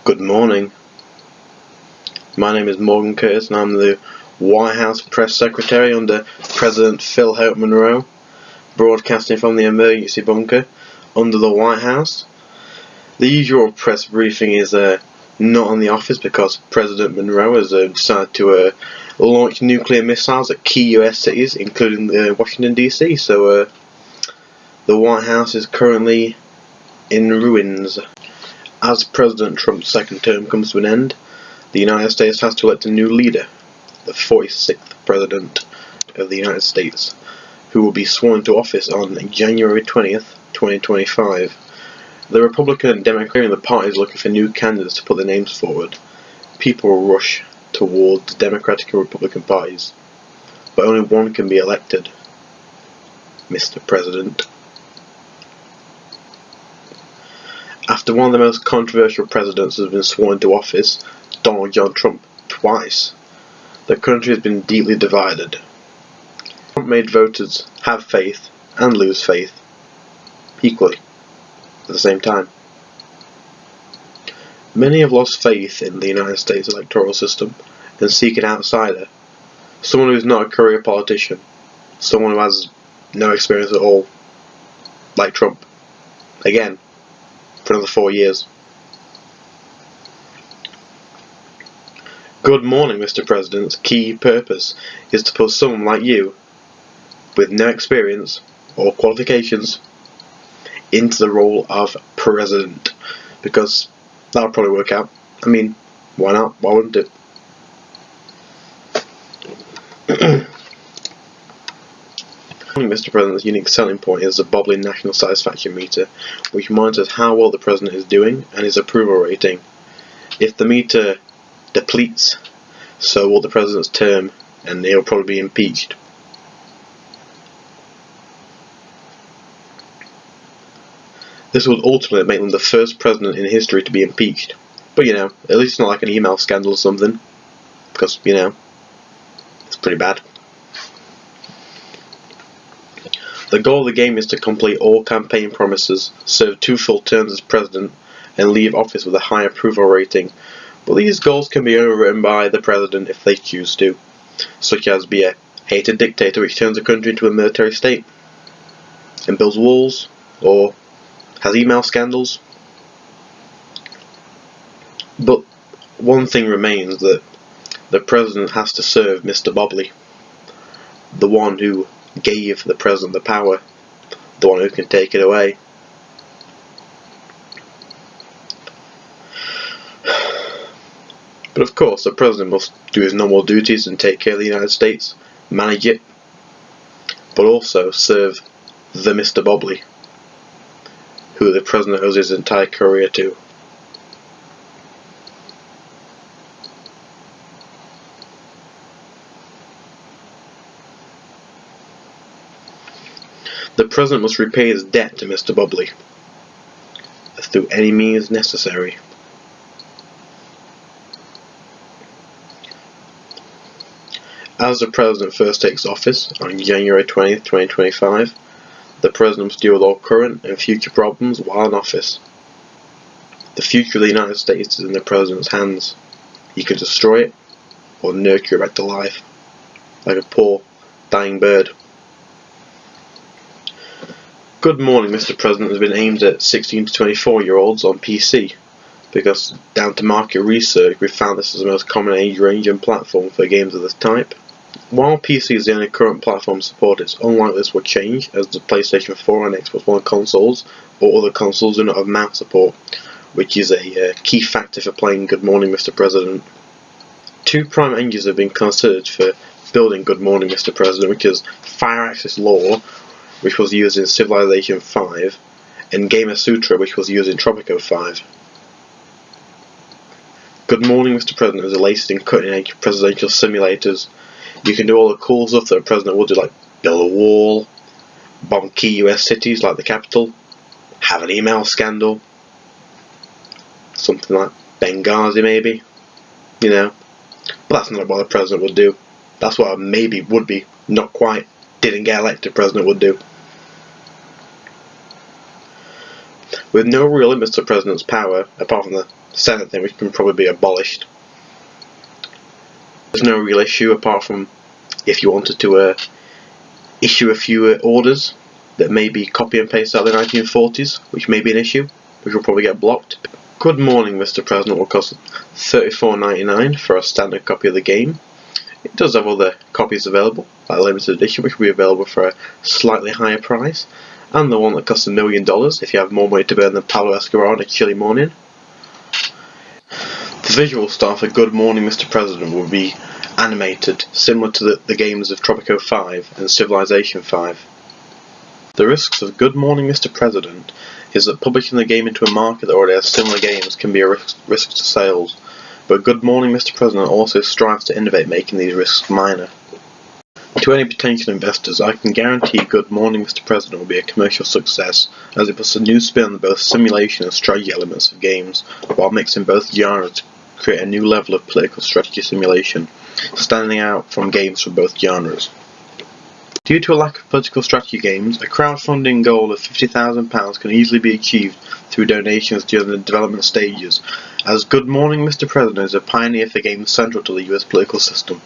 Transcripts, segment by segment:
Good morning. My name is Morgan Curtis and I'm the White House Press Secretary under President Phil Hope Monroe, broadcasting from the emergency bunker under the White House. The usual press briefing is not on the office because President Monroe has decided to launch nuclear missiles at key US cities, including Washington DC, so the White House is currently in ruins. As President Trump's second term comes to an end, the United States has to elect a new leader, the 46th President of the United States, who will be sworn into office on January 20th, 2025. The Republican and Democratic parties looking for new candidates to put their names forward. People will rush towards the Democratic and Republican parties, but only one can be elected, Mr. President. After one of the most controversial presidents has been sworn into office, Donald John Trump, twice, the country has been deeply divided. Trump made voters have faith and lose faith equally at the same time. Many have lost faith in the United States electoral system and seek an outsider, someone who is not a career politician, someone who has no experience at all, like Trump, again, for another 4 years. Good morning, Mr. President's key purpose is to put someone like you, with no experience or qualifications, into the role of President, because that'll probably work out. I mean, why not? Why wouldn't it? Mr. President's unique selling point is the Bobley National Satisfaction Meter, which monitors how well the President is doing and his approval rating. If the meter depletes, so will the President's term, and he'll probably be impeached. This would ultimately make them the first President in history to be impeached. But at least it's not like an email scandal or something, because, it's pretty bad. The goal of the game is to complete all campaign promises, serve 2 full terms as President, and leave office with a high approval rating. But these goals can be overwritten by the President if they choose to, such as be a hated dictator which turns the country into a military state, and builds walls, or has email scandals. But one thing remains, that the President has to serve Mr. Bobley, the one who gave the President the power, the one who can take it away. But of course, the President must do his normal duties and take care of the United States, manage it, but also serve the Mr. Bobley, who the President owes his entire career to. The President must repay his debt to Mr. Bobley through any means necessary. As the President first takes office on January 20th, 2025, the President must deal with all current and future problems while in office. The future of the United States is in the President's hands. He can destroy it or nurture it back to life, like a poor, dying bird. Good morning, Mr. President has been aimed at 16 to 24-year-olds on PC, because down to market research we found this is the most common age range and platform for games of this type. While PC is the only current platform supported, it's unlikely this will change, as the PlayStation 4 and Xbox One consoles or other consoles do not have mouse support, which is a key factor for playing Good Morning Mr. President. 2 prime engines have been considered for building Good Morning Mr. President, which is Firaxis Law, which was used in Civilization 5, and Gamasutra, which was used in Tropico 5. Good Morning Mr. President is the latest in cutting-edge presidential simulators. You can do all the cool stuff that a president would do, like build a wall, bomb key US cities like the Capitol, have an email scandal, something like Benghazi maybe, But that's not what the president would do. That's what a maybe would be, not quite, didn't get elected president would do. with no real limits to the President's power, apart from the Senate thing, which can probably be abolished. There's no real issue apart from if you wanted to issue a few orders that may be copy and paste out of the 1940s, which may be an issue, which will probably get blocked. Good Morning Mr. President will cost $34.99 for a standard copy of the game. It does have other copies available, like a limited edition, which will be available for a slightly higher price, and the one that costs $1 million if you have more money to burn than Pablo Escobar on a chilly morning. The visual style for Good Morning Mr. President will be animated, similar to the games of Tropico 5 and Civilization 5. The risks of Good Morning Mr. President is that publishing the game into a market that already has similar games can be a risk to sales, but Good Morning Mr. President also strives to innovate, making these risks minor. To any potential investors, I can guarantee Good Morning Mr. President will be a commercial success, as it puts a new spin on both simulation and strategy elements of games, while mixing both genres to create a new level of political strategy simulation, standing out from games from both genres. Due to a lack of political strategy games, a crowdfunding goal of £50,000 can easily be achieved through donations during the development stages, as Good Morning Mr. President is a pioneer for games central to the US political system.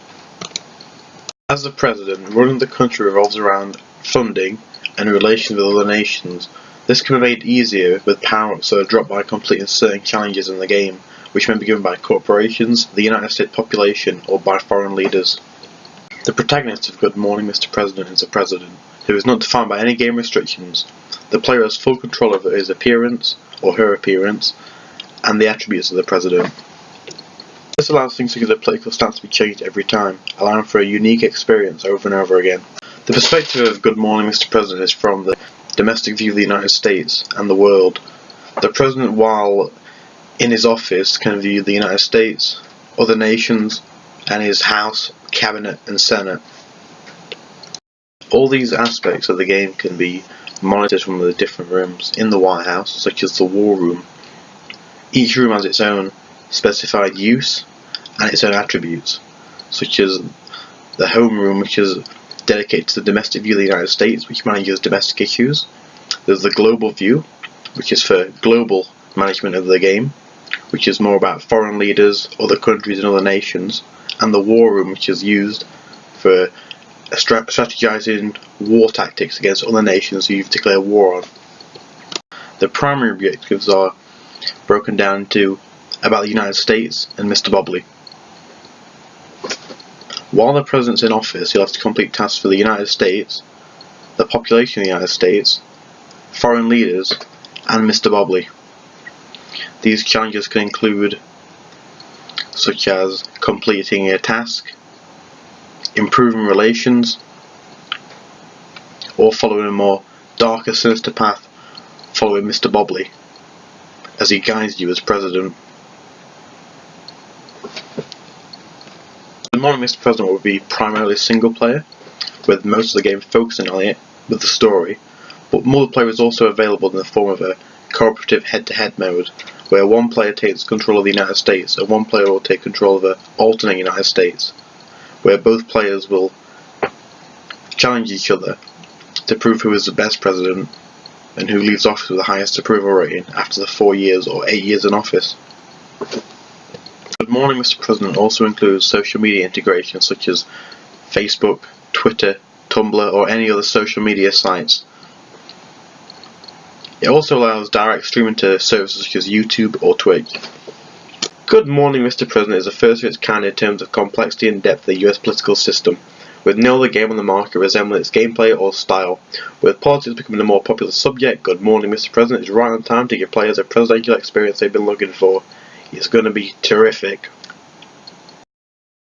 As the President, running the country revolves around funding and relations with other nations. This can be made easier with power-ups that are dropped by completing certain challenges in the game, which may be given by corporations, the United States population, or by foreign leaders. The protagonist of Good Morning Mr. President is the President, who is not defined by any game restrictions. The player has full control over his appearance, or her appearance, and the attributes of the President. This allows things like the political stance to be changed every time, allowing for a unique experience over and over again. The perspective of Good Morning Mr. President is from the domestic view of the United States and the world. The President, while in his office, can view the United States, other nations, and his House, Cabinet, and Senate. All these aspects of the game can be monitored from the different rooms in the White House, such as the War Room. Each room has its own specified use and its own attributes, such as the Home Room, which is dedicated to the domestic view of the United States, which manages domestic issues. There's the Global View, which is for global management of the game, which is more about foreign leaders, other countries and other nations, and the War Room, which is used for strategizing war tactics against other nations who you've declared war on. The primary objectives are broken down into about the United States and Mr. Bobley. While the President's in office, he'll have to complete tasks for the United States, the population of the United States, foreign leaders, and Mr. Bobley. These challenges can include such as completing a task, improving relations, or following a more darker, sinister path following Mr. Bobley as he guides you as President. Good Morning Mr. President will be primarily single player, with most of the game focusing on it with the story, but multiplayer is also available in the form of a cooperative head-to-head mode, where one player takes control of the United States and one player will take control of the alternate United States, where both players will challenge each other to prove who is the best president and who leaves office with the highest approval rating after the 4 years or 8 years in office. Good Morning Mr. President also includes social media integration such as Facebook, Twitter, Tumblr, or any other social media sites. It also allows direct streaming to services such as YouTube or Twitch. Good Morning Mr. President is the first of its kind in terms of complexity and depth of the US political system, with no other game on the market resembling its gameplay or style. With politics becoming a more popular subject, Good Morning Mr. President is right on time to give players a presidential experience they've been looking for. It's going to be terrific.